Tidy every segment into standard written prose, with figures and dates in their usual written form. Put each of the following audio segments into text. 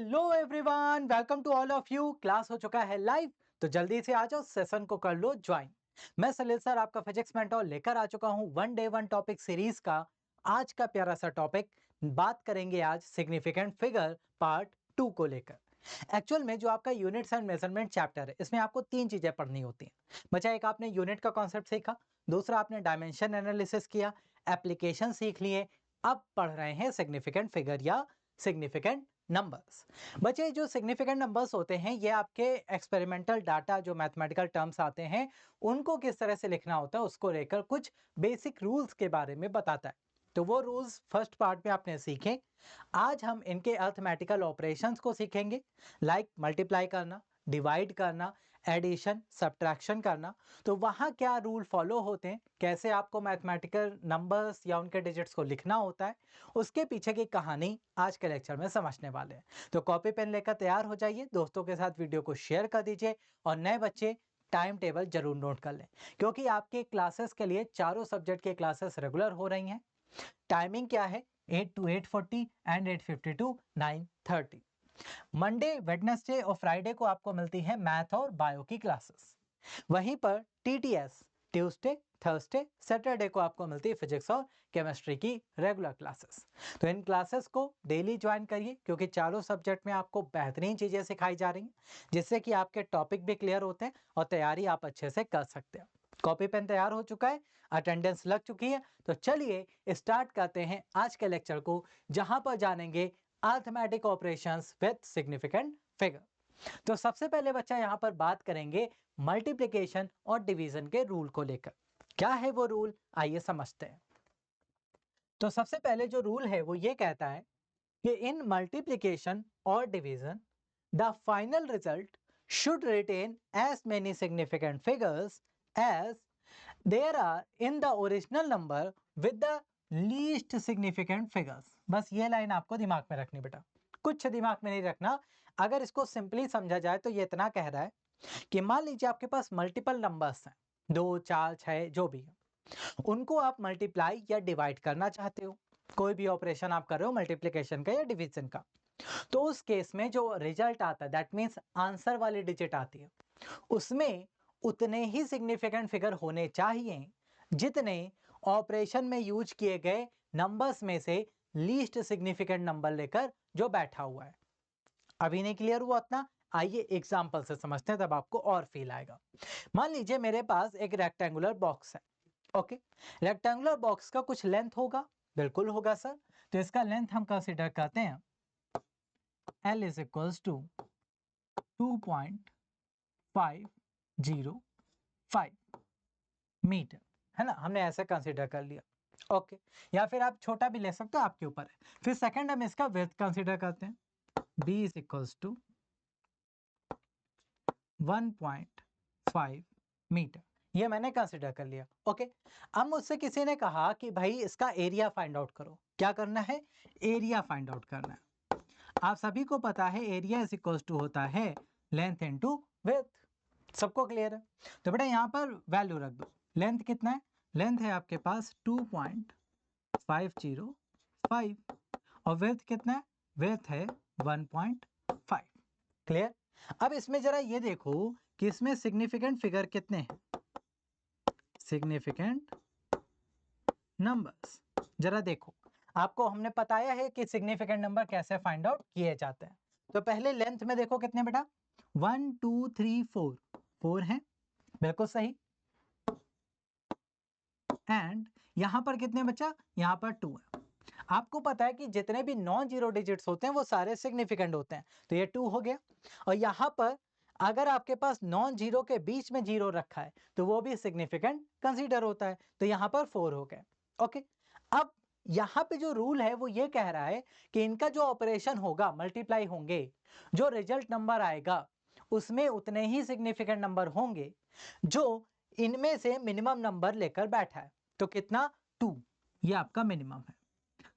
Hello everyone, welcome to all of you. Class हो चुका है लाइव, तो जल्दी से आ जाओ, सेशन को कर लो ज्वाइन। मैं सलील सर, आपका फिजिक्स मेंटर, लेकर आ चुका हूं one day one topic series का आज का प्यारा सा टॉपिक। बात करेंगे आज सिग्निफिकेंट फिगर पार्ट 2 को लेकर। एक्चुअल में जो आपका यूनिट्स एंड मेजरमेंट चैप्टर है, इसमें आपको तीन चीजें पढ़नी होती हैं। बच्चा, एक आपने यूनिट का कॉन्सेप्ट सीखा, दूसरा आपने डायमेंशन एनालिसिस किया, एप्लीकेशन सीख लिए, अब पढ़ रहे हैं सिग्निफिकेंट फिगर या सिग्निफिकेंट नंबर्स। बच्चे, जो सिग्निफिकेंट नंबर्स होते हैं ये आपके एक्सपेरिमेंटल डाटा, जो मैथमेटिकल टर्म्स आते हैं उनको किस तरह से लिखना होता है उसको लेकर कुछ बेसिक रूल्स के बारे में बताता है। तो वो रूल्स फर्स्ट पार्ट में आपने सीखे। आज हम इनके अर्थमेटिकल ऑपरेशंस को सीखेंगे, लाइक मल्टीप्लाई करना, डिवाइड करना, एडिशन, सब्ट्रैक्शन करना। तो वहाँ क्या रूल फॉलो होते हैं, कैसे आपको मैथमेटिकल नंबर्स या उनके डिजिट्स को लिखना होता है, उसके पीछे की कहानी आज के लेक्चर में समझने वाले हैं। तो कॉपी पेन लेकर तैयार हो जाइए, दोस्तों के साथ वीडियो को शेयर कर दीजिए और नए बच्चे टाइम टेबल जरूर नोट कर लें, क्योंकि आपके क्लासेस के लिए चारों सब्जेक्ट के क्लासेस रेगुलर हो रही हैं। टाइमिंग क्या है? 8 to 8:40 and 8:50 to 9:30। Monday, Wednesday और फ्राइडे को आपको मिलती है मैथ और बायो की क्लासेस। वहीं पर टीटीएस ट्यूसडे, थर्सडे, सैटरडे को आपको मिलती है फिजिक्स और केमिस्ट्री की रेगुलर क्लासेस। तो इन क्लासेस को डेली ज्वाइन करिए, क्योंकि चारों सब्जेक्ट में आपको बेहतरीन चीजें सिखाई जा रही हैं, जिससे कि आपके टॉपिक भी क्लियर होते हैं और तैयारी आप अच्छे से कर सकते हैं। कॉपी पेन तैयार हो चुका है, अटेंडेंस लग चुकी है, तो चलिए स्टार्ट करते हैं आज के लेक्चर को, जहां पर जानेंगे arithmetic operations with significant figure. तो सबसे पहले बच्चा यहाँ पर बात करेंगे मल्टीप्लिकेशन और डिवीजन के रूल को लेकर। क्या है वो रूल, आइए समझते हैं। तो सबसे पहले जो रूल है वो ये कहता है कि इन मल्टीप्लिकेशन और division the final result should retain as many significant figures as there are in the original number with the least significant figures. बस ये लाइन आपको दिमाग में रखनी बेटा, कुछ दिमाग में नहीं रखना। अगर इसको सिंपली समझा जाए तो ये इतना कह रहा है कि मान लीजिए आपके पास मल्टीपल नंबर्स हैं, 2, 4, 6 जो भी है, उनको आप मल्टीप्लाई या डिवाइड करना चाहते हो, कोई भी ऑपरेशन आप कर रहे हो मल्टीप्लिकेशन का या डिवीजन का, तो उस केस में जो रिजल्ट आता है, दैट मीन्स आंसर वाली डिजिट आती है, उसमें उतने ही सिग्निफिकेंट फिगर होने चाहिए जितने ऑपरेशन में यूज किए गए नंबर्स में से लीस्ट सिग्निफिकेंट नंबर लेकर जो बैठा हुआ है। अभी नहीं क्लियर हुआ उतना? आइए एग्जांपल से समझते हैं, तब आपको और फील आएगा। मान लीजिए मेरे पास एक रेक्टेंगुलर बॉक्स है। ओके, रेक्टेंगुलर बॉक्स का कुछ लेंथ होगा, बिल्कुल होगा सर। तो इसका लेंथ हम कंसीडर करते हैं L is equals to 2.505 metre, है ना, हमने ऐसे कंसीडर कर लिया। ओके, या फिर आप छोटा भी ले सकते हो, आपके ऊपर है। फिर सेकंड हम इसका विड्थ कंसीडर करते हैं, B is equals to 1.5 metre, ये मैंने कंसीडर कर लिया। ओके, अब मुझसे किसी ने कहा कि भाई इसका एरिया फाइंड आउट करो। क्या करना है? एरिया फाइंड आउट करना है। आप सभी को पता है एरिया इज इक्वल्स टू होता है लेंथ इनटू विड्थ। सबको क्लियर है? तो बेटा यहाँ पर वैल्यू रख दो। लेंथ कितना है? लेंथ है आपके पास 2.505 और विड्थ कितना है? विड्थ है 1.5। क्लियर? अब इसमें जरा ये देखो कि इसमें सिग्निफिकेंट फिगर कितने हैं, सिग्निफिकेंट नंबर्स जरा देखो। आपको हमने बताया है कि सिग्निफिकेंट नंबर कैसे फाइंड आउट किए जाते हैं। तो पहले लेंथ में देखो कितने बेटा, 1 2 3 4, 4 हैं, बिल्कुल सही। एंड यहां पर कितने बच्चा? यहां पर 2 है। आपको पता है कि जितने भी नॉन जीरो डिजिट्स होते हैं वो सारे सिग्निफिकेंट होते हैं, तो ये 2 हो गया। और यहां पर अगर आपके पास नॉन जीरो के बीच में जीरो रखा है तो वो भी सिग्निफिकेंट कंसीडर होता है, तो यहां पर 4 हो गए। ओके, अब यहां पे जो रूल है वो ये कह रहा है कि इनका जो ऑपरेशन होगा, मल्टीप्लाई होंगे, जो रिजल्ट नंबर आएगा उसमें उतने ही सिग्निफिकेंट नंबर होंगे जो इनमें से मिनिमम नंबर लेकर बैठा है। तो कितना? 2, ये आपका मिनिमम है।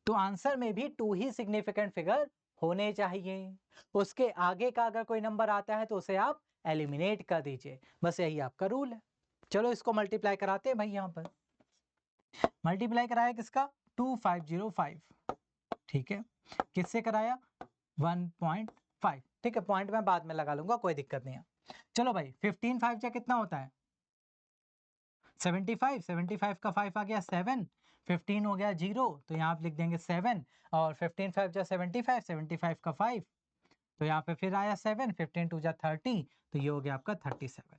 तो आंसर में भी 2 ही सिग्निफिकेंट फिगर होने चाहिए। उसके आगे का अगर कोई नंबर आता है तो उसे आप एलिमिनेट कर दीजिए, बस यही आपका रूल है। चलो इसको मल्टीप्लाई कराते हैं भाई। यहां पर मल्टीप्लाई कराया किसका? 2505, ठीक है। किससे कराया? 1.5 5। ठीक है, पॉइंट मैं बाद में लगा लूंगा, कोई दिक्कत नहीं है। चलो भाई 15 5 जा कितना होता है 75। 75 का 5 आ गया 7, 15 हो गया 0, तो यहाँ आप लिख देंगे 7, और 15 5 जा 75, 75 का 5, तो यहाँ पे फिर आया 7, 15 2 जा 30, तो ये हो गया आपका 37।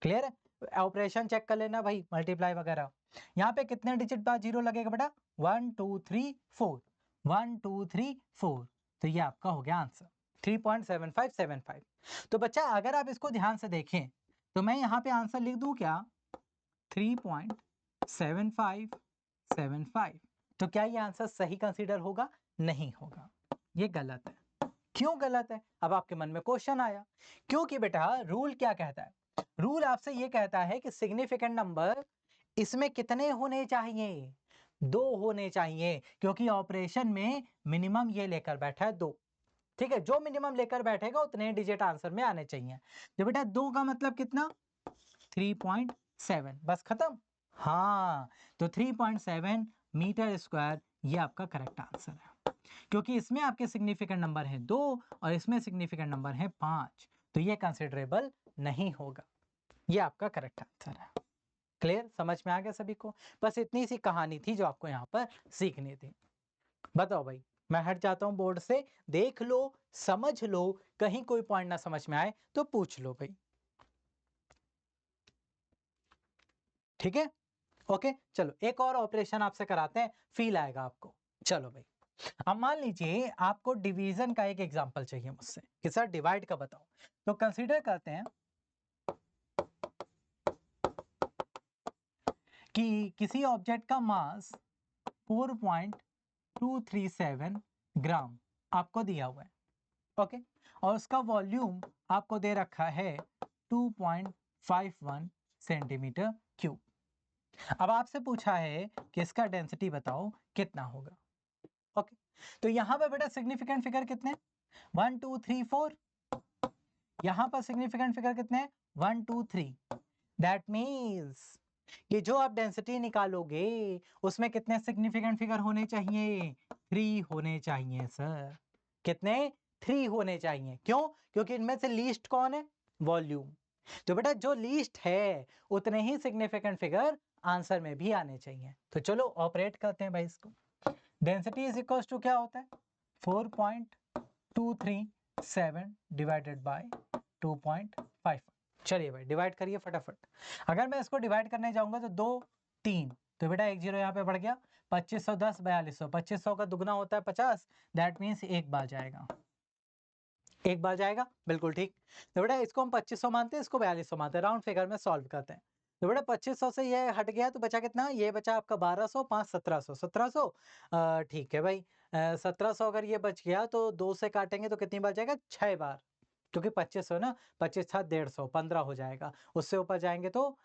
क्लियर है? ऑपरेशन चेक कर लेना भाई, मल्टीप्लाई वगैरह। यहाँ पे कितने डिजिट बाद जीरो लगेगा बेटा 1 2 3 4, 1 2 3 4, तो ये आपका हो गया आंसर 3.7575। तो बच्चा अगर आप इसको ध्यान से देखें तो मैं यहाँ पे आंसर लिख दूं क्या 3.7575। तो क्या ये आंसर सही कंसीडर होगा? नहीं होगा, ये गलत है। क्यों गलत है? अब आपके मन में क्वेश्चन आया, क्योंकि बेटा रूल क्या कहता है? रूल आपसे ये कहता है कि सिग्निफिकेंट नंबर इसमें कितने होने चाहिए? 2 होने चाहिए, क्योंकि ऑपरेशन में मिनिमम ये लेकर बैठा है 2। ठीक है, जो मिनिमम लेकर बैठेगा उतने डिजिट आंसर में आने चाहिए। तो बेटा 2 का मतलब कितना 3.7, बस खत्म। हाँ, तो 3.7 मीटर स्क्वायर ये आपका करेक्ट आंसर है, क्योंकि इसमें आपके सिग्निफिकेंट नंबर है 2 और इसमें सिग्निफिकेंट नंबर है 5, तो ये कंसिडरेबल नहीं होगा। ये आपका करेक्ट आंसर है। क्लियर? समझ में आ गया सभी को? बस इतनी सी कहानी थी जो आपको यहाँ पर सीखनी थी। बताओ भाई, मैं हट जाता हूँ बोर्ड से, देख लो, समझ लो, कहीं कोई पॉइंट ना समझ में आए तो पूछ लो भाई। ठीक है, ओके। चलो एक और ऑपरेशन आपसे कराते हैं, फील आएगा आपको। चलो भाई, अब मान लीजिए आपको डिवीजन का एक एग्जांपल चाहिए मुझसे कि सर डिवाइड का बताओ। तो कंसीडर करते हैं कि किसी ऑब्जेक्ट का मास 4.237 ग्राम आपको दिया हुआ है, ओके, और उसका वॉल्यूम आपको दे रखा है 2.51 सेंटीमीटर क्यूब। अब आपसे पूछा है कि इसका डेंसिटी बताओ कितना होगा। ओके, तो यहाँ पे बेटा सिग्निफिकेंट फिगर कितने 1 2 3 4, यहाँ पर सिग्निफिकेंट फिगर कितने 1 2 3। दैट मीन्स ये जो आप डेंसिटी निकालोगे उसमें कितने सिग्निफिकेंट फिगर होने चाहिए 3 होने चाहिए सर। कितने 3 होने चाहिए। क्यों? क्योंकि इनमें से लीस्ट कौन है वॉल्यूम। तो बेटा जो लीस्ट है उतने ही सिग्निफिकेंट फिगर आंसर में भी आने चाहिए। तो चलो ऑपरेट करते हैं भाई इसको। डेंसिटी इज इक्वल टू क्या होता है 4.237 डिवाइडेड बाय 2.5। चलिए भाई डिवाइड करिए फटाफट। अगर मैं इसको डिवाइड करने जाऊंगा तो 2 3, तो बेटा एक जीरो यहाँ पे बढ़ गया 2510 4200, 2500 का दुगना होता है 50, दैट मीन्स एक बार जाएगा, एक बार जाएगा, बिल्कुल ठीक। तो बेटा इसको हम 2500 मानते हैं, इसको 4200 मानते हैं, राउंड फिगर में सॉल्व करते हैं। तो बेटा 2500 से ये हट गया तो बचा कितना, ये बचा आपका 1200, 5 1700, 1700। ठीक है भाई, 1700 अगर ये बच गया तो 2 से काटेंगे तो कितनी बार जाएगा 6 बार, क्योंकि 2500 ना, 25 था 150, 15 हो जाएगा। उससे ऊपर जाएंगे तो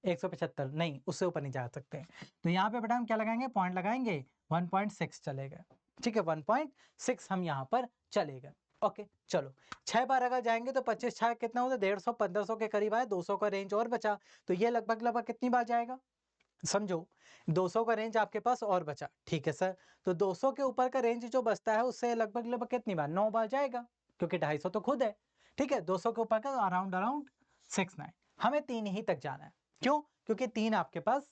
175, नहीं उससे ऊपर नहीं जा सकते। तो यहाँ पे बेटा हम क्या लगाएंगे, पॉइंट लगाएंगे 1.6 चलेगा। ठीक है, 1.6 हम यहाँ पर चलेगा। ओके चलो 6 बार अगर जाएंगे तो 25 6 कितना होता है 150, 1500 के करीब आया, 200 का रेंज और बचा, तो ये लगभग लगभग कितनी बार जाएगा समझो, 200 का रेंज आपके पास और बचा। ठीक है सर, तो 200 के ऊपर का रेंज जो बचता है उससे लगभग लगभग कितनी बार 9 बार जाएगा, क्योंकि 250 तो खुद है। ठीक है, 200 के ऊपर का अराउंड अराउंड 69। हमें 3 ही तक जाना है। क्यों? क्योंकि 3 आपके पास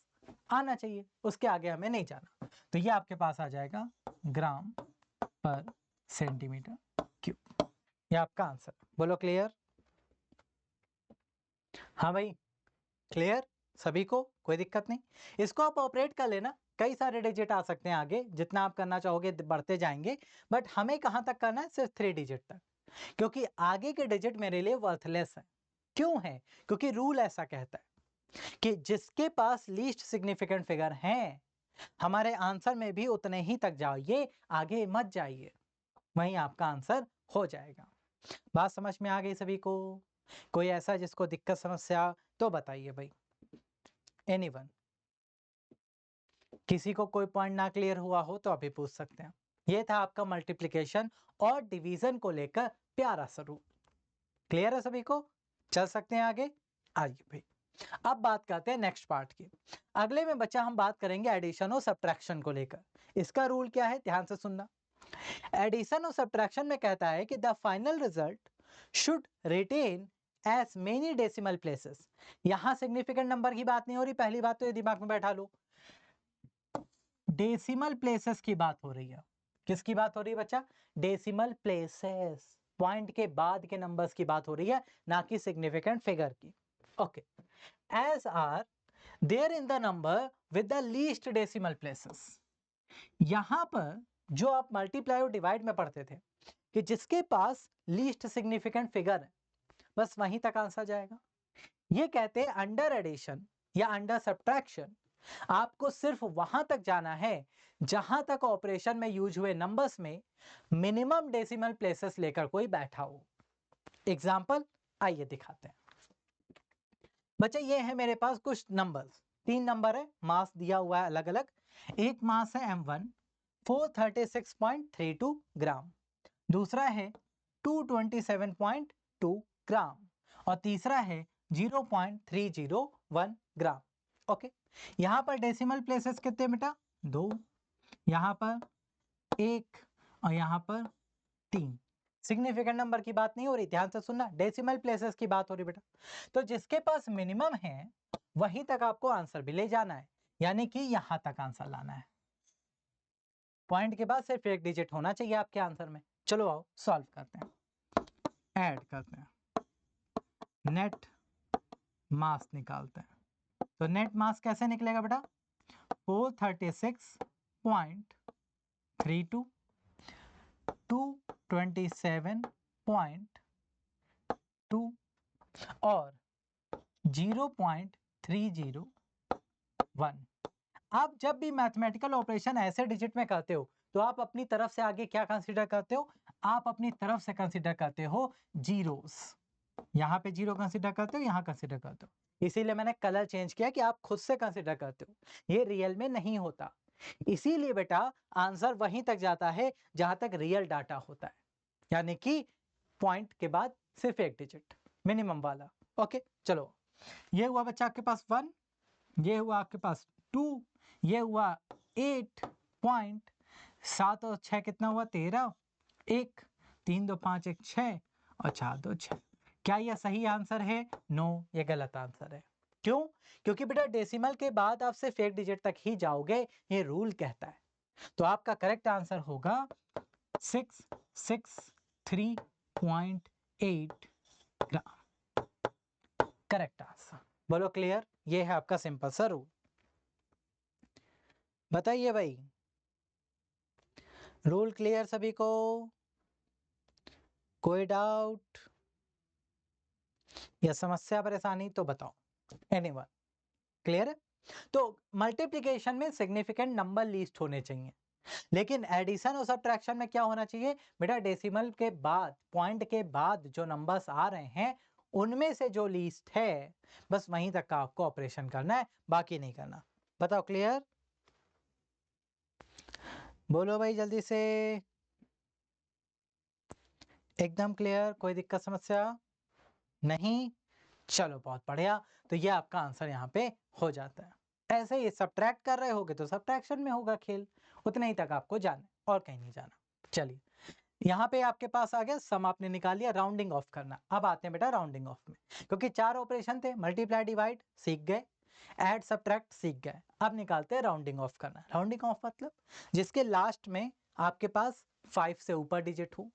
आना चाहिए, उसके आगे हमें नहीं जाना। तो ये आपके पास आ जाएगा ग्राम पर सेंटीमीटर क्यूब। ये आपका आंसर। बोलो क्लियर? हाँ भाई क्लियर सभी को, कोई दिक्कत नहीं। इसको आप ऑपरेट कर लेना, कई सारे डिजिट आ सकते हैं आगे, जितना आप करना चाहोगे बढ़ते जाएंगे, बट हमें कहाँ तक करना है सिर्फ 3 डिजिट तक, क्योंकि आगे के डिजिट मेरे लिए वर्थलेस है। क्यों है? क्योंकि रूल ऐसा कहता है कि जिसके पास लीस्ट सिग्निफिकेंट फिगर हैं हमारे आंसर में भी उतने ही तक जाइए, आगे मत जाइए, वहीं आपका आंसर हो जाएगा। बात समझ में आ गई सभी को? कोई ऐसा जिसको दिक्कत समस्या तो बताइए भाई। एनीवन? किसी को कोई पॉइंट ना क्लियर हुआ हो तो अभी पूछ सकते हैं। ये था आपका मल्टीप्लिकेशन और डिवीजन को लेकर प्यारा सा रूल। क्लियर है सभी को? चल सकते हैं आगे? आइए भाई, अब बात करते हैं नेक्स्ट पार्ट की। अगले में बच्चा हम बात करेंगे एडिशन और सब्ट्रैक्शन को लेकर। इसका रूल क्या है ध्यान से सुनना। एडिशन और सब्ट्रैक्शन में कहता है कि the final result should retain as many decimal places. यहां सिग्निफिकेंट नंबर की बात नहीं हो रही, पहली बात तो ये दिमाग में बैठा लो, डेसिमल प्लेसेस की बात हो रही है। किसकी बात हो रही है बच्चा? डेसिमल प्लेसेस, पॉइंट के बाद के नंबर्स की बात हो रही है, ना कि सिग्निफिकेंट फिगर की। Okay, as are there in the number with the least decimal places. यहां पर जो आप मल्टीप्लाई और डिवाइड में पढ़ते थे कि जिसके पास लीस्ट सिग्निफिकेंट फिगर है, बस वहीं तक आंसर जाएगा। ये कहते हैं अंडर एडिशन या अंडर सब्ट्रैक्शन आपको सिर्फ वहां तक जाना है जहां तक ऑपरेशन में यूज हुए नंबर्स में मिनिमम डेसिमल प्लेसेस लेकर कोई बैठा हो। एग्जाम्पल आइए दिखाते हैं। बच्चे ये है मेरे पास कुछ नंबर्स, 3 नंबर है, मास दिया हुआ है अलग अलग। एक मास है M1 436.32 ग्राम, दूसरा है 227.2 ग्राम और तीसरा है 0.301 ग्राम। ओके, यहां पर डेसिमल प्लेसेस कितने बेटा? 2, यहां पर 1 और यहां पर 3। सिग्निफिकेंट नंबर की बात नहीं हो रही, ध्यान से सुनना, डेसिमल प्लेसेस की बात हो रही बेटा। तो जिसके पास मिनिमम है वहीं तक आपको आंसर भी ले जाना है, यानी कि यहां तक आंसर लाना है। पॉइंट के बाद सिर्फ एक डिजिट होना चाहिए आपके आंसर में। चलो आओ सॉल्व करते हैं, ऐड करते हैं, नेट मास निकालते हैं। तो नेट मास कैसे निकलेगा बेटा? 436.32 227.2 और 0.301। आप जब भी मैथमेटिकल ऑपरेशन ऐसे डिजिट में करते हो तो आप अपनी तरफ से आगे क्या कंसीडर करते हो? आप अपनी तरफ से कंसीडर करते हो जीरोस। यहाँ पे जीरो कंसीडर करते हो, यहाँ कंसीडर करते हो, इसीलिए मैंने कलर चेंज किया कि आप खुद से कंसीडर करते हो, ये रियल में नहीं होता। इसीलिए बेटा आंसर वहीं तक जाता है जहां तक रियल डाटा होता है, यानी कि पॉइंट के बाद सिर्फ एक डिजिट मिनिमम वाला। ओके चलो, ये हुआ बच्चा आपके पास 1, ये हुआ आपके पास 2, ये हुआ 8 पॉइंट, 7 और 6 कितना हुआ? 13, 1 3 2 5 1 6 और 4 2 6। क्या यह सही आंसर है? नो, ये गलत आंसर है। क्यों? क्योंकि बेटा डेसिमल के बाद आप सिर्फ एक डिजिट तक ही जाओगे, ये रूल कहता है। तो आपका करेक्ट आंसर होगा 663.8 ग्राम, करेक्ट आंसर। बोलो क्लियर? ये है आपका सिंपल सा रूल। बताइए भाई, रूल क्लियर सभी को? कोई डाउट या समस्या परेशानी तो बताओ, एनीवन? क्लियर है? तो मल्टीप्लिकेशन में सिग्निफिकेंट नंबर लीस्ट होने चाहिए, लेकिन एडिशन और सब्ट्रैक्शन में क्या होना चाहिए बेटा? डेसिमल के बाद, पॉइंट के बाद जो नंबर्स आ रहे हैं उनमें से जो लीस्ट है बस वहीं तक का आपको ऑपरेशन करना है, बाकी नहीं करना। बताओ क्लियर? बोलो भाई जल्दी से, एकदम क्लियर? कोई दिक्कत समस्या नहीं? चलो बहुत बढ़िया, तो ये आपका आंसर यहाँ पे हो जाता है। ऐसे ही सब्ट्रैक्ट कर रहे होगे तो सब्ट्रैक्शन में होगा खेल, उतने ही तक आपको जाना है और कहीं नहीं जाना। चलिए, यहाँ पे आपके पास आ गया सम, आपने निकाल लिया, राउंडिंग ऑफ करना। अब आते हैं बेटा राउंडिंग ऑफ में, क्योंकि 4 ऑपरेशन थे, मल्टीप्लाई डिवाइड सीख गए, ऐड सब्ट्रैक्ट सीख गए, अब निकालते हैं राउंडिंग ऑफ करना। राउंडिंग ऑफ मतलब जिसके लास्ट में आपके पास 5 से ऊपर डिजिट हो,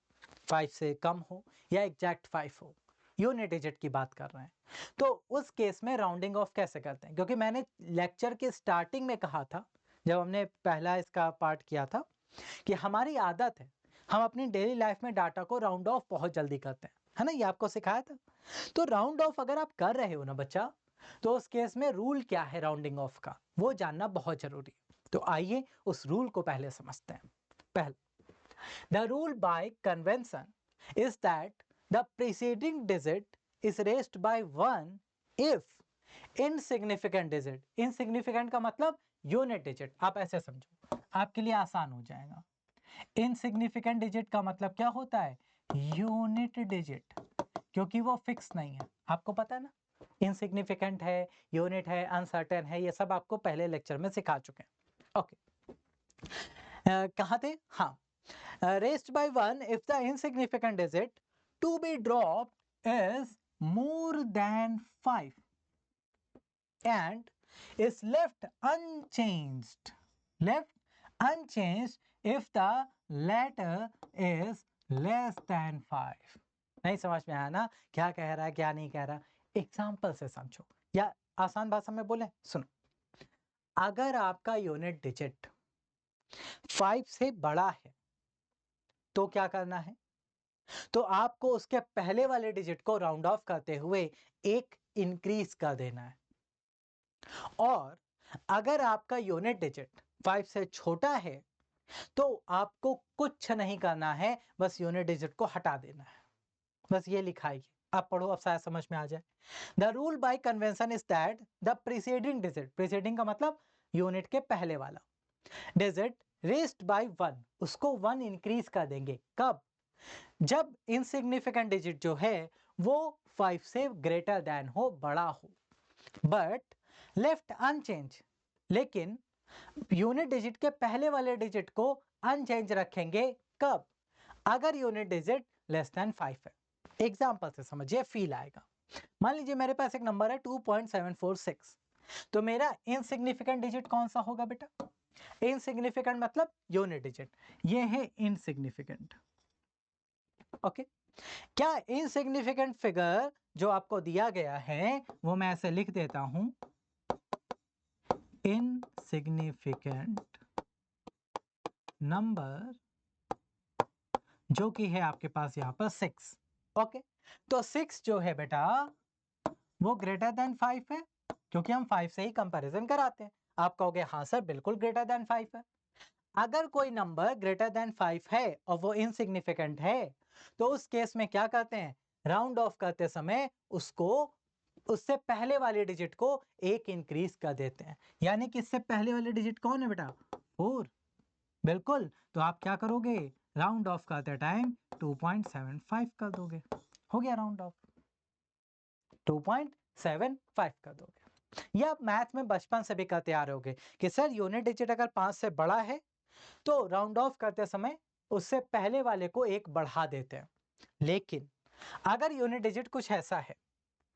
5 से कम हो या एग्जैक्ट 5 हो, यूनिट डिजिट की बात कर रहे हैं, तो उस केस में राउंडिंग ऑफ कैसे करते हैं? क्योंकि मैंने लेक्चर के स्टार्टिंग में कहा था, जब हमने पहला इसका पार्ट किया था, कि हमारी आदत है हम अपनी डेली लाइफ में डाटा को राउंड ऑफ बहुत जल्दी करते हैं, है ना? ये आपको सिखाया था। तो राउंड ऑफ अगर आप कर रहे हो ना बच्चा, तो उस केस में रूल क्या है राउंडिंग ऑफ का, वो जानना बहुत जरूरी है। तो आइए उस रूल को पहले समझते हैं। पहले, the rule by convention is that the preceding digit is raised by 1 if insignificant digit, insignificant का मतलब यूनिट डिजिट, आप ऐसे समझो आपके लिए आसान हो जाएगा। इनसिग्निफिकेंट डिजिट का मतलब क्या होता है? यूनिट डिजिट, क्योंकि वो फिक्स नहीं है, आपको पता है ना, इनसिग्निफिकेंट है, यूनिट है, अनसर्टेन है, ये सब आपको पहले लेक्चर में सिखा चुके हैं। ओके, कहाँ थे? हाँ, raised by 1 if the insignificant digit to be dropped is more than 5 and is left unchanged if the latter is less than 5। नहीं समझ में आया ना क्या कह रहा है क्या नहीं कह रहा? एग्जाम्पल से समझो या आसान भाषा में बोले सुनो। अगर आपका यूनिट डिजिट 5 से बड़ा है तो क्या करना है? तो आपको उसके पहले वाले डिजिट को राउंड ऑफ करते हुए एक इंक्रीज कर देना है। और अगर आपका यूनिट डिजिट 5 से छोटा है तो आपको कुछ नहीं करना है, बस यूनिट डिजिट को हटा देना है। बस ये लिखा है। आप पढ़ो, अब शायद समझ में आ जाए। The rule by convention is that the preceding digit, preceding का मतलब यूनिट के पहले वाला डिजिट रेस्ड बाय 1, उसको 1 इंक्रीज कर देंगे। कब? जब इनसिग्निफिकेंट डिजिट जो है वो 5 से ग्रेटर देन हो, बड़ा हो। बट लेफ्ट अनचेंज, लेकिन यूनिट डिजिट के पहले वाले डिजिट को अनचेंज रखेंगे। कब? अगर यूनिट डिजिट लेस देन 5 है। एग्जांपल से समझिए, फील आएगा। मान लीजिए मेरे पास एक नंबर है 2.746, तो मेरा इनसिग्निफिकेंट डिजिट कौन सा होगा बेटा? इनसिग्निफिकेंट मतलब यूनिट डिजिट, ये है इनसिग्निफिकेंट। ओके, क्या इनसिग्निफिकेंट फिगर जो आपको दिया गया है वो मैं ऐसे लिख देता हूं, इनसिग्निफिकेंट नंबर जो कि है आपके पास यहां पर 6। ओके, तो 6 जो है बेटा वो ग्रेटर देन 5 है, क्योंकि हम 5 से ही कंपैरिजन कराते हैं। आप कहोगे हाँ सर बिल्कुल ग्रेटर देन 5 है। अगर कोई नंबर ग्रेटर देन 5 है और वो इनसिग्निफिकेंट है तो उस केस में क्या करते हैं? राउंड ऑफ करते समय उसको उससे पहले वाले डिजिट को एक इंक्रीज कर देते हैं। यानी कि इससे पहले वाले डिजिट कौन है बेटा? 4। बिल्कुल, तो आप क्या करोगे? राउंड ऑफ करते टाइम 2.75 कर दोगे। हो गया राउंड ऑफ, 2.75 कर दोगे। या आप मैथ में बचपन से भी करते आ रहे होगे कि सर यूनिट डिजिट अगर 5 से बड़ा है तो राउंड ऑफ करते समय उससे पहले वाले को एक बढ़ा देते हैं। लेकिन अगर यूनिट डिजिट कुछ ऐसा है,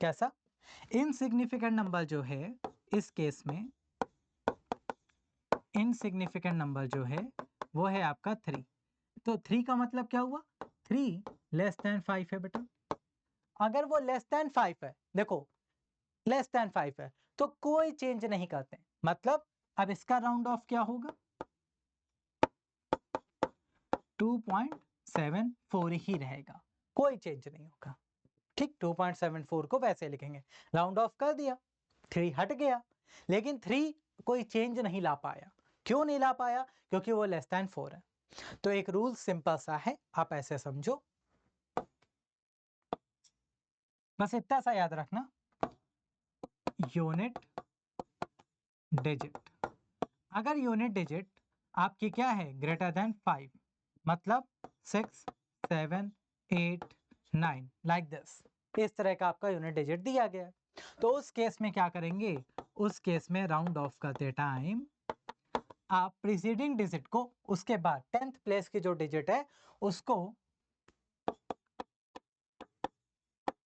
कैसा? इनसिग्निफिकेंट नंबर जो है, इस केस में इनसिग्निफिकेंट नंबर जो है वो है आपका 3। तो 3 का मतलब क्या हुआ? 3 लेस देन 5 है बेटा। अगर वो लेस देन 5 है, देखो लेस देन 5 है तो कोई चेंज नहीं करते, मतलब अब इसका राउंड ऑफ क्या होगा? 2.74 ही रहेगा, कोई चेंज नहीं होगा। ठीक, 2.74 को वैसे लिखेंगे। राउंड ऑफ कर दिया, 3 हट गया, लेकिन 3 कोई चेंज नहीं ला पाया। क्यों नहीं ला पाया? क्योंकि वो लेस देन 4 है। तो एक रूल सिंपल सा है, आप ऐसे समझो, बस इतना सा याद रखना, यूनिट डिजिट, अगर यूनिट डिजिट आपकी क्या है? ग्रेटर देन 5, मतलब 6, 7, 8, 9 लाइक दिस, इस तरह का आपका यूनिट डिजिट दिया गया है। तो उस केस में क्या करेंगे? उस केस में राउंड ऑफ करते टाइम आप प्रीसीडिंग डिजिट को, उसके बाद 10th प्लेस की जो डिजिट है उसको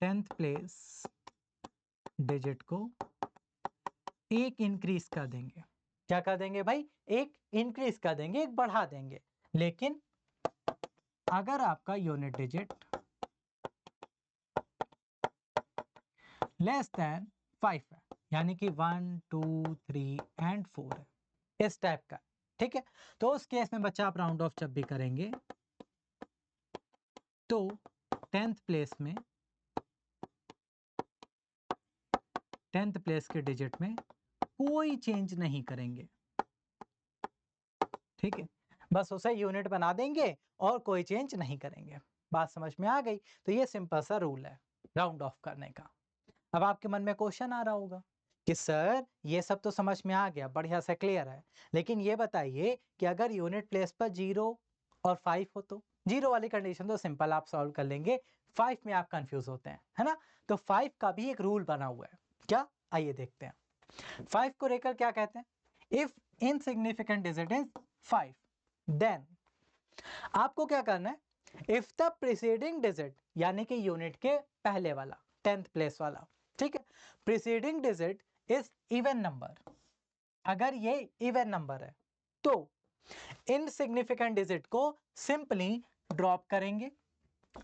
10th प्लेस डिजिट को एक इंक्रीज कर देंगे। क्या कर देंगे भाई? एक इंक्रीज कर देंगे, एक बढ़ा देंगे। लेकिन अगर आपका यूनिट डिजिट लेस देन 5 है, यानी कि 1, 2, 3 एंड 4 है, इस टाइप का, ठीक है, तो उस केस में बच्चा आप राउंड ऑफ जब भी करेंगे तो 10th प्लेस में, 10th प्लेस के डिजिट में कोई चेंज नहीं करेंगे। ठीक है, बस उसे यूनिट बना देंगे और कोई चेंज नहीं करेंगे। बात समझ में आ गई? तो ये सिंपल सा रूल है राउंड ऑफ करने का। अब आपके मन में क्वेश्चन आ रहा होगा कि सर ये सब तो समझ में आ गया, बढ़िया से क्लियर है, लेकिन ये बताइए कि अगर यूनिट प्लेस पर 0 और 5 हो तो? 0 वाली कंडीशन तो सिंपल आप सॉल्व कर लेंगे, 5 में आप कंफ्यूज होते हैं, है ना? तो 5 का भी एक रूल बना हुआ है। क्या? आइए देखते हैं। 5 को लेकर क्या कहते हैं? If insignificant digit is 5 then आपको क्या करना है, इफ द प्रीसीडिंग डिजिट यानी कि यूनिट के पहले वाला 10th प्लेस वाला, ठीक है, preceding digit is even number, अगर ये इवन नंबर है तो इनसिग्निफिकेंट डिजिट को सिंपली ड्रॉप करेंगे,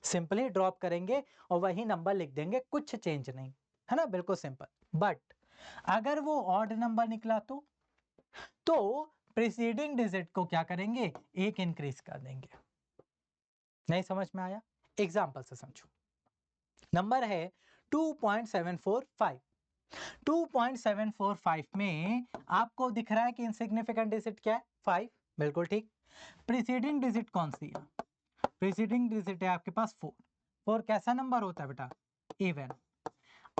सिंपली ड्रॉप करेंगे और वही नंबर लिख देंगे, कुछ चेंज नहीं, है ना, बिल्कुल सिंपल। बट अगर वो ऑड नंबर निकला तो प्रीसीडिंग डिजिट को क्या करेंगे, एक इंक्रीज कर देंगे। नहीं समझ में आया? एग्जांपल से समझो। नंबर है 2.745, 2.745 में आपको दिख रहा है कि इनसिग्निफिकेंट डिजिट क्या है, 5, बिल्कुल ठीक। प्रीसीडिंग डिजिट कौन सी है, प्रीसीडिंग डिजिट है आपके पास 4, 4 कैसा नंबर होता है बेटा, इवन।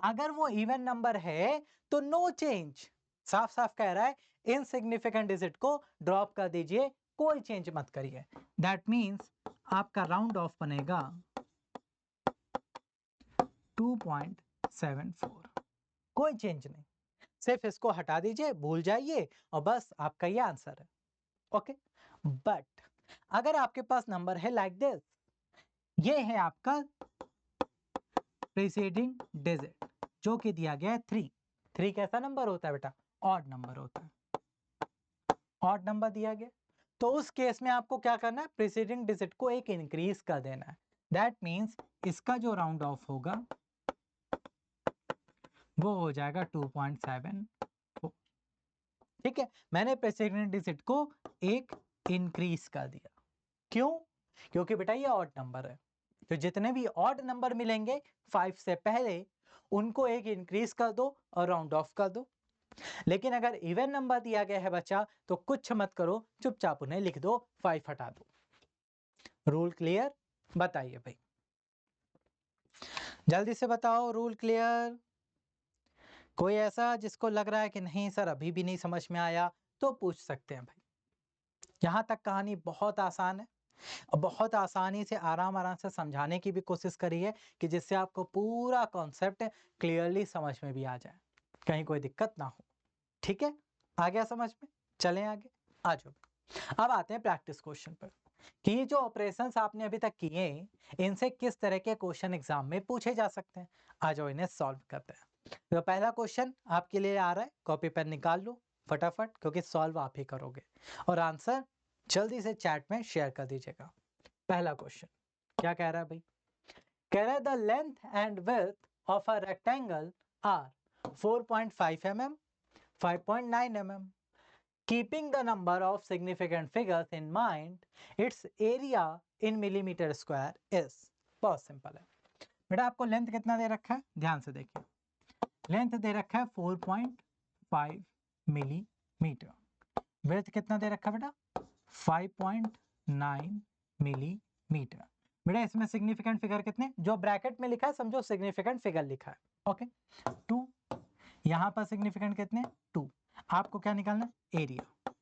अगर वो इवन नंबर है तो नो चेंज, साफ साफ कह रहा है इनसिग्निफिकेंट डिजिट को ड्रॉप कर दीजिए, कोई चेंज मत करिए। दैट मींस आपका राउंड ऑफ बनेगा 2.74, कोई चेंज नहीं, सिर्फ इसको हटा दीजिए, भूल जाइए और बस आपका ये आंसर है। ओके, बट अगर आपके पास नंबर है लाइक दिस, ये है आपका प्रीसीडिंग डिजिट जो कि दिया गया है 3, 3 कैसा नंबर होता है बेटा, ऑड नंबर होता है, ऑड नंबर दिया गया, तो उस केस में आपको क्या करना है, प्रीसीडिंग डिजिट को एक इंक्रीज कर देना है। दैट मींस इसका जो राउंड ऑफ होगा वो हो जाएगा 2.74, ठीक है, मैंने प्रीसीडिंग डिजिट को एक इंक्रीज कर दिया। क्यों? क्योंकि बेटा ये ऑड नंबर है, तो जितने भी ऑड नंबर मिलेंगे 5 से पहले उनको एक इंक्रीज कर दो और राउंड ऑफ कर दो। लेकिन अगर इवन नंबर दिया गया है बच्चा तो कुछ मत करो, चुपचाप उन्हें लिख दो, 5 हटा दो। Rule clear? बताइए भाई, जल्दी से बताओ, रूल क्लियर? कोई ऐसा जिसको लग रहा है कि नहीं सर अभी भी नहीं समझ में आया तो पूछ सकते हैं भाई। यहाँ तक कहानी बहुत आसान है और बहुत आसानी से आराम आराम से समझाने की भी कोशिश करी है कि जिससे आपको पूरा कॉन्सेप्ट क्लियरली समझ में भी आ जाए, कहीं कोई दिक्कत ना हो। ठीक है, आ गया समझ में? चलें आगे, आ जाओ। अब आते हैं प्रैक्टिस क्वेश्चन पर कि ये जो ऑपरेशंस आपने अभी तक किए इनसे किस तरह के क्वेश्चन एग्जाम में पूछे जा सकते हैं। आ जाओ इन्हें सॉल्व करते हैं। तो पहला क्वेश्चन आपके लिए आ रहा है, कॉपी पेन निकाल लो फटाफट क्योंकि सॉल्व आप ही करोगे और आंसर जल्दी से चैट में शेयर कर दीजिएगा। पहला क्वेश्चन क्या कह रहा है भाई, कह रहा है the length and width of a rectangle are 4.5 mm, 5.9 mm. Keeping the number of significant figures in mind, its area in millimeter square is। बहुत सिंपल है बेटा, आपको लेंथ कितना दे रखा है, ध्यान से देखिए, लेंथ दे रखा है 4.5 मिलीमीटर, विड्थ कितना दे रखा है बेटा 5.9 मिलीमीटर। बेटा इसमें सिग्निफिकेंट फिगर कितने, जो ब्रैकेट में लिखा है समझो सिग्निफिकेंट फिगर लिखा है, ओके 2, यहाँ पर सिग्निफिकेंट कितने 2, आपको क्या निकालना है एरिया,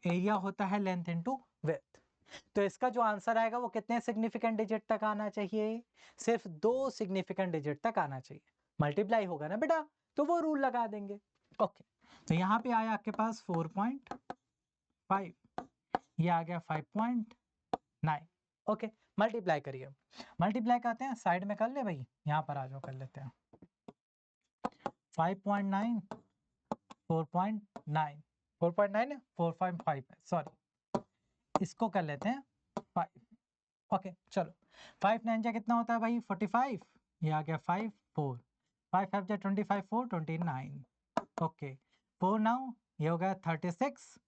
एरिया होता है लेंथ इनटू विड्थ, तो इसका जो आंसर आएगा वो कितने सिग्निफिकेंट डिजिट तक आना चाहिए, सिर्फ 2 सिग्निफिकेंट डिजिट तक आना चाहिए, मल्टीप्लाई होगा ना बेटा तो वो रूल लगा देंगे। ओके, तो यहाँ पे आया आपके पास 4.5, ये आ गया 5.9, ओके मल्टीप्लाई करिए, मल्टीप्लाई करते हैं, साइड में कर ले भाई, यहाँ पर आ जाओ कर लेते हैं, 5.9 4.9 4.9 है 4.5 है, सॉरी इसको कर लेते हैं 5, ओके चलो 5 9 जा कितना होता है भाई 45, ये आ गया 5 4 5 5 जा 25 4 29, ओके 4 नाउ ये हो गया 36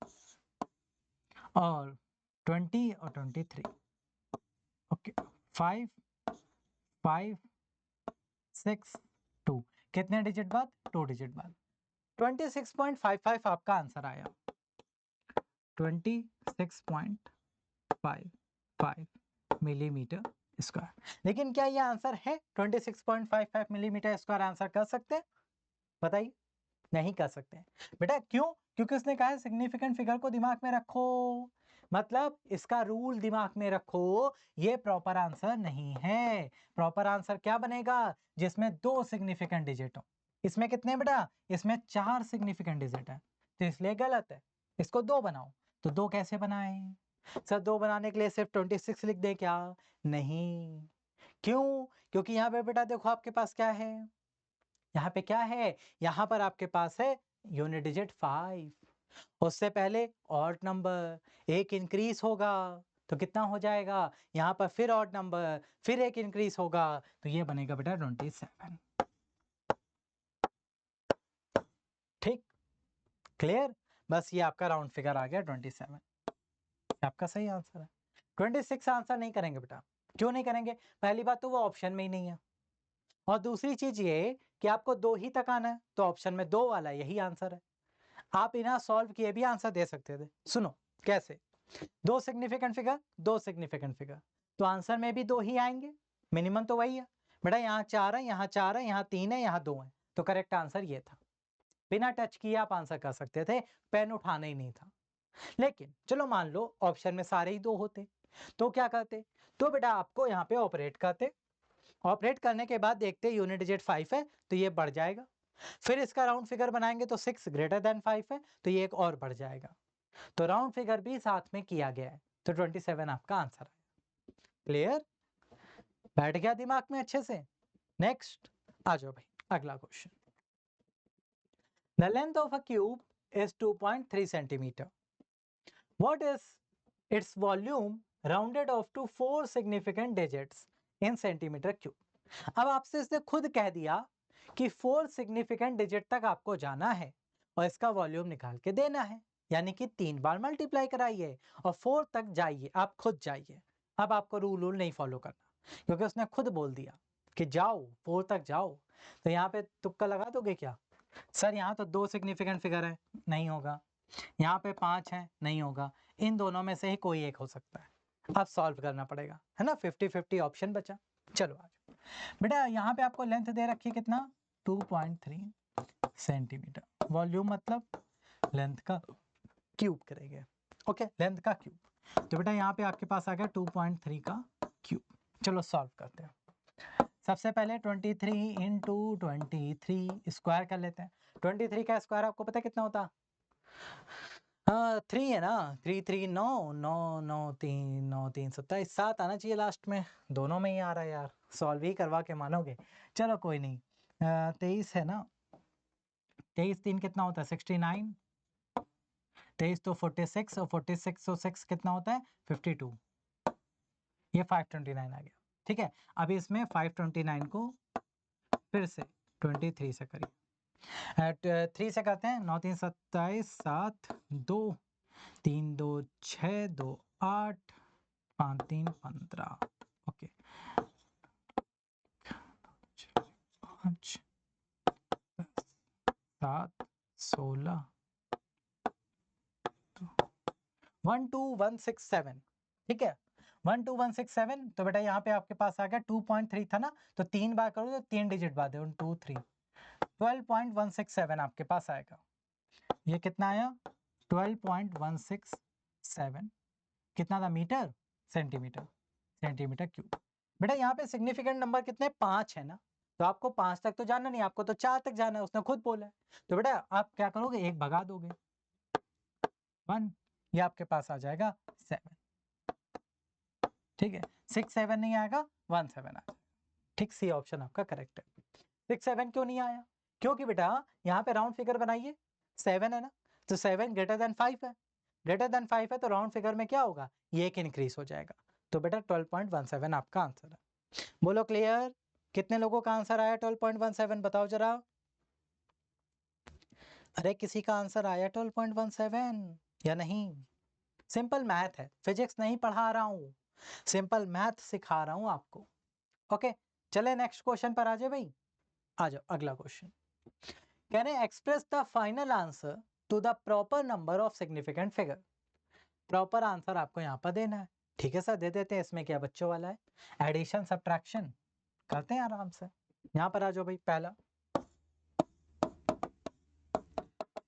और 20 और 23, ओके 5 5 6 2, कितने डिजिट बाद 2 डिजिट बाद 26.55 आपका आंसर आया, 26.55 मिलीमीटर स्क्वायर। लेकिन क्या ये आंसर है 26.55 मिलीमीटर स्क्वायर आंसर कर सकते हैं, बताइए? नहीं कर सकते हैं बेटा, क्यों? क्योंकि उसने कहा है सिग्निफिकेंट फिगर को दिमाग में रखो, मतलब इसका रूल दिमाग में रखो, ये प्रॉपर आंसर नहीं है। प्रॉपर आंसर क्या बनेगा, जिसमें 2 सिग्निफिकेंट डिजिट हो। इसमें कितने बेटा, इसमें 4 सिग्निफिकेंट डिजिट है, तो इसलिए गलत है, इसको 2 बनाओ। तो 2 कैसे बनाए, सर 2 बनाने के लिए सिर्फ 26 लिख दें क्या? नहीं। क्यों? क्योंकि यहाँ पे बेटा देखो आपके पास क्या है? यहाँ पे क्या है? यहाँ पर आपके पास है यूनिट डिजिट 5। उससे पहले ऑड नंबर, एक इंक्रीज होगा तो कितना हो जाएगा? यहाँ पर फिर ऑड नंबर, फिर एक इंक्रीज होगा तो ये बनेगा बेटा 27। ठीक, क्लियर? बस ये आपका राउंड फिगर आ गया 27। आपका सही आंसर है। 26 आंसर नहीं करेंगे बेटा। क्यों नहीं करेंगे? पहली बात तो वो ऑप्शन में ही नहीं है, और दूसरी चीज ये कि आपको 2 ही तक आना है, तो ऑप्शन में 2 वाला यही आंसर है। आप बिना सॉल्व किए भी आंसर दे सकते थे। सुनो कैसे? 2 सिग्निफिकेंट फिगर, 2 सिग्निफिकेंट फिगर, तो आंसर में भी 2 ही आएंगे, मिनिमम तो वही है बेटा। यहाँ 4 है, यहाँ 4 है, यहाँ 3 है, यहाँ 2 है, तो करेक्ट आंसर ये था। बिना टच किए आप आंसर कर सकते थे, पेन उठाना ही नहीं था। लेकिन चलो मान लो ऑप्शन में सारे ही 2 होते, तो क्या करते? तो बेटा आपको यहाँ पे ऑपरेट करते, ऑपरेट करने के बाद देखते यूनिट डिजिट 5 है तो ये बढ़ जाएगा, फिर इसका राउंड फिगर बनाएंगे तो 6 ग्रेटर देन 5 है तो ये एक और बढ़ जाएगा, तो राउंड फिगर भी साथ में किया गया है, तो 27 आपका आंसर है। क्लियर? बैठ गया दिमाग में अच्छे से? नेक्स्ट आ जाओ भाई, अगला question. The length of a cube is 2.3 centimetre. What is its volume rounded off to 4 significant digits in centimetre cube. अब आपसे इसने खुद कह दिया कि 4 सिग्निफिकेंट डिजिट तक आपको जाना है और इसका वॉल्यूम निकाल के देना है, यानी कि 3 बार मल्टीप्लाई कराइए और 4 तक जाइए, आप खुद जाइए। अब आपको रूल नहीं फॉलो करना, क्योंकि उसने खुद बोल दिया कि जाओ 4 तक जाओ। तो यहाँ पे तुक्का लगा दोगे क्या? सर यहाँ तो 2 सिग्निफिकेंट फिगर है, नहीं होगा। यहाँ पे 5 है, नहीं होगा। इन दोनों में से ही कोई एक हो सकता है, अब सॉल्व करना पड़ेगा, है ना? 50-50 ऑप्शन बचा। चलो आज बेटा यहाँ पे आपको लेंथ दे रखी है कितना? 2.3 सेंटीमीटर। वॉल्यूम मतलब लेंथ का क्यूब करेंगे। ओके, लेंथ का क्यूब। तो बेटा यहाँ पे आपके पास आ गया 2.3 का क्यूब। चलो सॉल्व करते हैं। सबसे पहले 23 इंटू 23 स्क्वायर कर लेते हैं। 23 का स्क्वायर आपको पता है कितना होता? हाँ 3 है ना, 3 3 9 9 9 3 9 3 27, 7 आना चाहिए लास्ट में, दोनों में ही आ रहा है यार, सॉल्व ही करवा के मानोगे। चलो कोई नहीं, 23 है ना, 23 3 कितना होता है? 69, 23 तो 46 और 46 और 6 कितना होता है? 52, ये 529 आ गया। ठीक है, अभी इसमें 529 को फिर से 23 से करिए, 3 से करते हैं, 9 3 27, 7 2 3 2 6 2 8 5 3 15। ओके, 5 7 16 12167। ठीक है, 12167। तो बेटा यहाँ पे आपके पास आ गया 2.3 था ना, तो 3 बार करो तो 3 डिजिट बाद 1 2 3, 12.167 आपके पास आएगा। ये कितना आया? 12.167 कितना था? Metre, centimetre, centimetre cube. बेटा यहाँ पे सिग्निफिकेंट नंबर कितने? 5 है ना, तो आपको 5 तक तो जाना नहीं, आपको तो 4 तक जाना है, उसने खुद बोला है। तो बेटा आप क्या करोगे? एक भगा दोगे, 1, ये आपके पास आ जाएगा 7। ठीक है, 6 7 नहीं आएगा, 1 7 आ जाएगा। ठीक, सी ऑप्शन आपका करेक्ट है। 6 7 क्यों नहीं आया? क्योंकि बेटा यहाँ पे राउंड फिगर बनाइए, 7 है ना, तो 7 ग्रेटर देन 5 है, ग्रेटर देन 5 है तो राउंड फिगर में क्या होगा? ये एक इंक्रीज हो जाएगा, तो बेटा 12.17 आपका आंसर है। बोलो क्लियर? कितने लोगों का आंसर आया 12.17? बताओ जरा। अरे किसी का आंसर आया 12.17 या नहीं? सिंपल मैथ है, फिजिक्स नहीं पढ़ा रहा हूं, सिंपल मैथ सिखा रहा हूं आपको। ओके, चले नेक्स्ट क्वेश्चन पर आ जाए भाई। आ जाओ अगला question. Can I express the final answer to the proper number of significant figure. Proper answer आपको यहाँ पर देना है। ठीक है सर, दे देते हैं, इसमें क्या बच्चों वाला है, एडिशन सब्ट्रैक्शन करते हैं आराम से। यहाँ पर आ जाओ भाई, पहला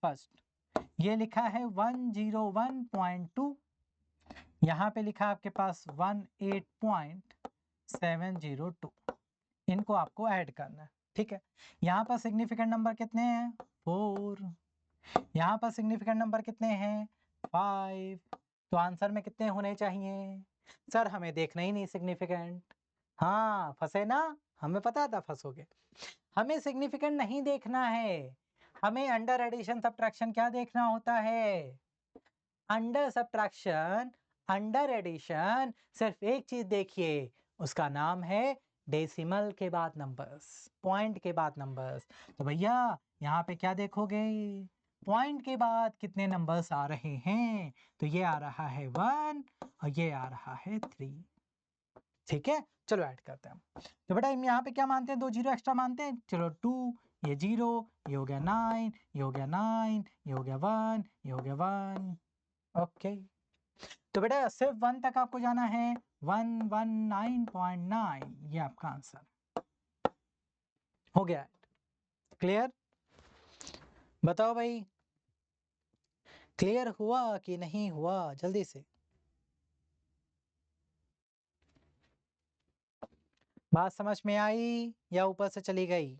फर्स्ट ये लिखा है 101.2, यहाँ पे लिखा है आपके पास 18.702, इनको आपको ऐड करना है। ठीक है, यहाँ पर सिग्निफिकेंट नंबर कितने हैं? 4, यहाँ पर सिग्निफिकेंट नंबर कितने हैं? 5, तो आंसर में कितने होने चाहिए? सर हमें देखना ही नहीं सिग्निफिकेंट। हाँ, फंसे ना? हमें पता था फंसोगे। हमें सिग्निफिकेंट नहीं देखना है। हमें अंडर एडिशन सब्ट्रैक्शन क्या देखना होता है? अंडर सब्ट्रैक्शन, अंडर एडिशन सिर्फ एक चीज देखिए, उसका नाम है डेसिमल के बाद नंबर्स, पॉइंट के बाद नंबर्स। तो भैया यहाँ पे क्या देखोगे? पॉइंट के बाद कितने नंबर्स आ रहे हैं? तो ये आ रहा है 1 और ये आ रहा है 3। ठीक है, चलो ऐड करते हैं। तो बेटा हम यहाँ पे क्या मानते हैं? 2 जीरो एक्स्ट्रा मानते हैं। चलो 2, ये 0, ये हो गया 9, ये हो गया 9, ये हो गया 1, ये हो गया 1। ओके, तो बेटा सिर्फ 1 तक आपको जाना है। 119.9 ये आपका आंसर हो गया। क्लियर? बताओ भाई, क्लियर हुआ कि नहीं हुआ? जल्दी से बात समझ में आई या ऊपर से चली गई?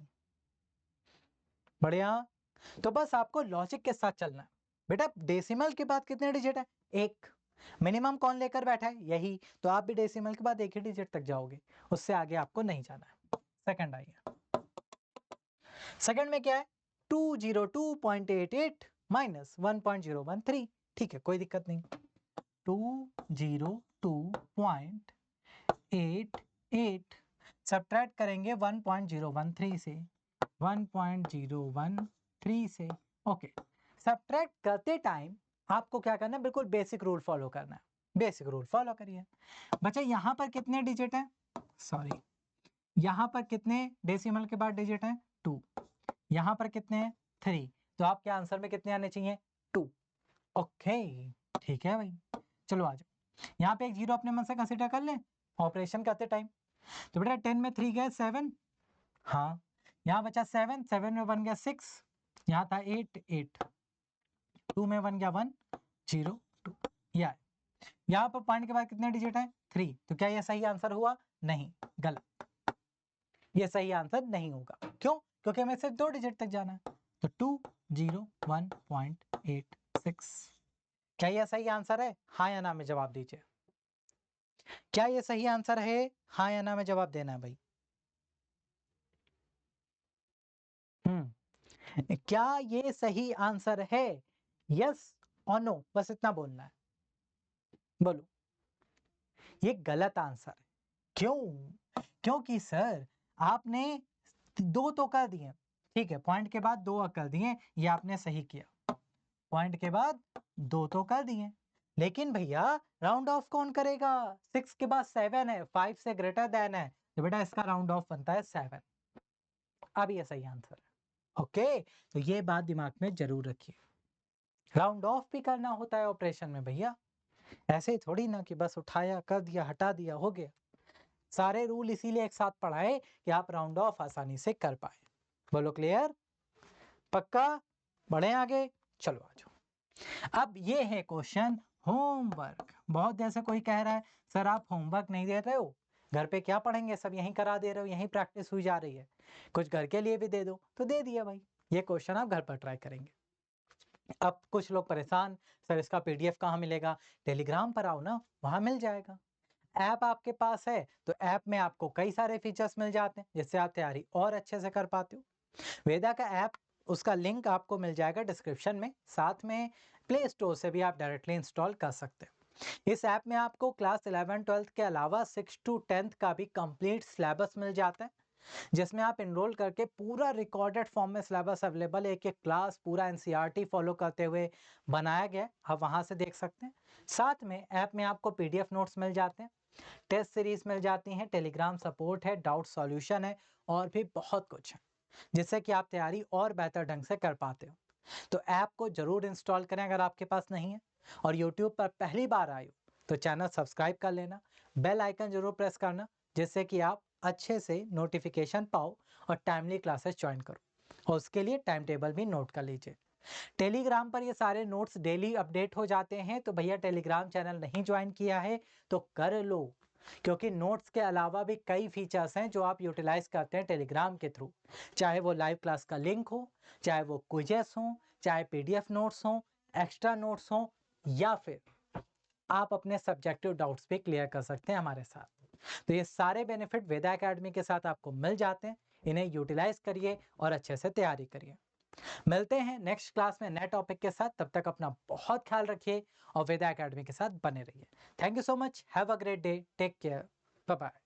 बढ़िया। तो बस आपको लॉजिक के साथ चलना है। बेटा डेसिमल के बाद कितने डिजिट है? एक। मिनिमम कौन लेकर बैठा है? यही। तो आप भी डेसिमल के बाद एक ही डिजिट तक जाओगे, उससे आगे आपको नहीं जाना है। सेकंड आइए। सेकंड में क्या है? 202.88 माइनस 1.013। ठीक है, कोई दिक्कत नहीं। 202.88 सब्ट्रैक्ट करेंगे 1.013 से, 1.013 से। ओके, सब्ट्रैक्ट करते टाइम आपको क्या करना है? बिल्कुल बेसिक रूल फॉलो करना है। बेसिक रूल फॉलो करिए। बच्चा यहाँ पर कितने डिजिट हैं? सॉरी, यहाँ पर कितने डेसिमल के बाद डिजिट हैं? 2। यहाँ पर कितने हैं? 3। तो आपके आंसर में कितने आने चाहिए? 2। ओके, ठीक है भाई, चलो आ जाओ। यहाँ पे एक जीरो अपने मन से कंसिडर कर लें ऑपरेशन करते टाइम। तो बेटा 10 में 3 गए 7, हाँ। यहाँ बचा 7, 7 में 1 गया 6, यहाँ था 8, 8, 2 में 1 गया 1, 0, 2। यहाँ पर पॉइंट के बाद कितने डिजिट हैं? 3। तो क्या ये सही आंसर हुआ? नहीं, गलत। ये सही आंसर नहीं होगा। क्यों? क्योंकि हमें सिर्फ 2 डिजिट तक जाना है। तो 201.86। क्या यह सही आंसर है? हाँ या ना में जवाब दीजिए। क्या ये सही आंसर है? हाँ या ना में जवाब देना है भाई। क्या ये सही आंसर है? यस और नो, बस इतना बोलना है। बोलो। ये गलत आंसर है। क्यों? क्योंकि सर आपने 2 तो कर दिए, ठीक है, पॉइंट के बाद 2 कर दिए, ये आपने सही किया। पॉइंट के बाद 2 तो कर दिए, लेकिन भैया राउंड ऑफ कौन करेगा? 6 के बाद 7 है, 5 से ग्रेटर देन है, तो बेटा इसका राउंड ऑफ बनता है 7। अब ये सही आंसर है। ओके, तो ये बात दिमाग में जरूर रखिए। राउंड ऑफ भी करना होता है ऑपरेशन में भैया, ऐसे ही थोड़ी ना कि बस उठाया कर दिया हटा दिया हो गया। सारे रूल इसीलिए एक साथ पढ़ाए कि आप राउंड ऑफ आसानी से कर पाए। बोलो क्लियर? पक्का? बढ़े आगे? चलो आ जाओ। अब ये है क्वेश्चन होमवर्क। बहुत देर से कोई कह रहा है सर आप होमवर्क नहीं दे रहे हो, घर पे क्या पढ़ेंगे, सब यहीं करा दे रहे हो, यहीं प्रैक्टिस हुई जा रही है, कुछ घर के लिए भी दे दो। तो दे दिया भाई, ये क्वेश्चन आप घर पर ट्राई करेंगे। अब कुछ लोग परेशान, सर इसका पीडीएफ कहाँ मिलेगा? टेलीग्राम पर आओ ना, वहां मिल जाएगा। ऐप आपके पास है तो ऐप में आपको कई सारे फीचर्स मिल जाते हैं जिससे आप तैयारी और अच्छे से कर पाते हो। वेदा का ऐप, उसका लिंक आपको मिल जाएगा डिस्क्रिप्शन में, साथ में प्ले स्टोर से भी आप डायरेक्टली इंस्टॉल कर सकते हैं। इस ऐप में आपको क्लास 11 12 के अलावा 6 to 10 का भी कंप्लीट सिलेबस मिल जाता है, जिसमें आप इनरोल करके पूरा रिकॉर्डेड फॉर्म में सिलेबस अवेलेबल, एक एक क्लास पूरा एनसीईआरटी फॉलो करते हुए बनाया गया, आप वहां से देख सकते हैं। साथ में ऐप में आपको पीडीएफ नोट्स मिल जाते हैं, टेस्ट सीरीज मिल जाती हैं, टेलीग्राम सपोर्ट है, डाउट सॉल्यूशन है और भी बहुत कुछ है, जिससे कि आप तैयारी और बेहतर ढंग से कर पाते हो। तो ऐप को जरूर इंस्टॉल करें अगर आपके पास नहीं है, और यूट्यूब पर पहली बार आए हो तो चैनल सब्सक्राइब कर लेना, बेल आइकन जरूर प्रेस करना, जिससे कि आप अच्छे से नोटिफिकेशन पाओ और टाइमली क्लासेस ज्वाइन करो, और उसके लिए टाइम टेबल भी नोट कर लीजिए। टेलीग्राम पर ये सारे नोट्स डेली अपडेट हो जाते हैं, तो भैया टेलीग्राम चैनल नहीं ज्वाइन किया है तो कर लो, क्योंकि नोट्स के अलावा भी कई फीचर्स हैं जो आप यूटिलाइज करते हैं टेलीग्राम के थ्रू, चाहे वो लाइव क्लास का लिंक हो, चाहे वो क्विजेस हो, चाहे पीडीएफ नोट्स हो, एक्स्ट्रा नोट्स हो, या फिर आप अपने सब्जेक्टिव डाउट्स भी क्लियर कर सकते हैं हमारे साथ। तो ये सारे बेनिफिट वेदा एकेडमी के साथ आपको मिल जाते हैं। इन्हें यूटिलाइज करिए और अच्छे से तैयारी करिए। मिलते हैं नेक्स्ट क्लास में नए टॉपिक के साथ। तब तक अपना बहुत ख्याल रखिए और वेदा एकेडमी के साथ बने रहिए। Thank you so much. Have a great day. Take care. Bye bye.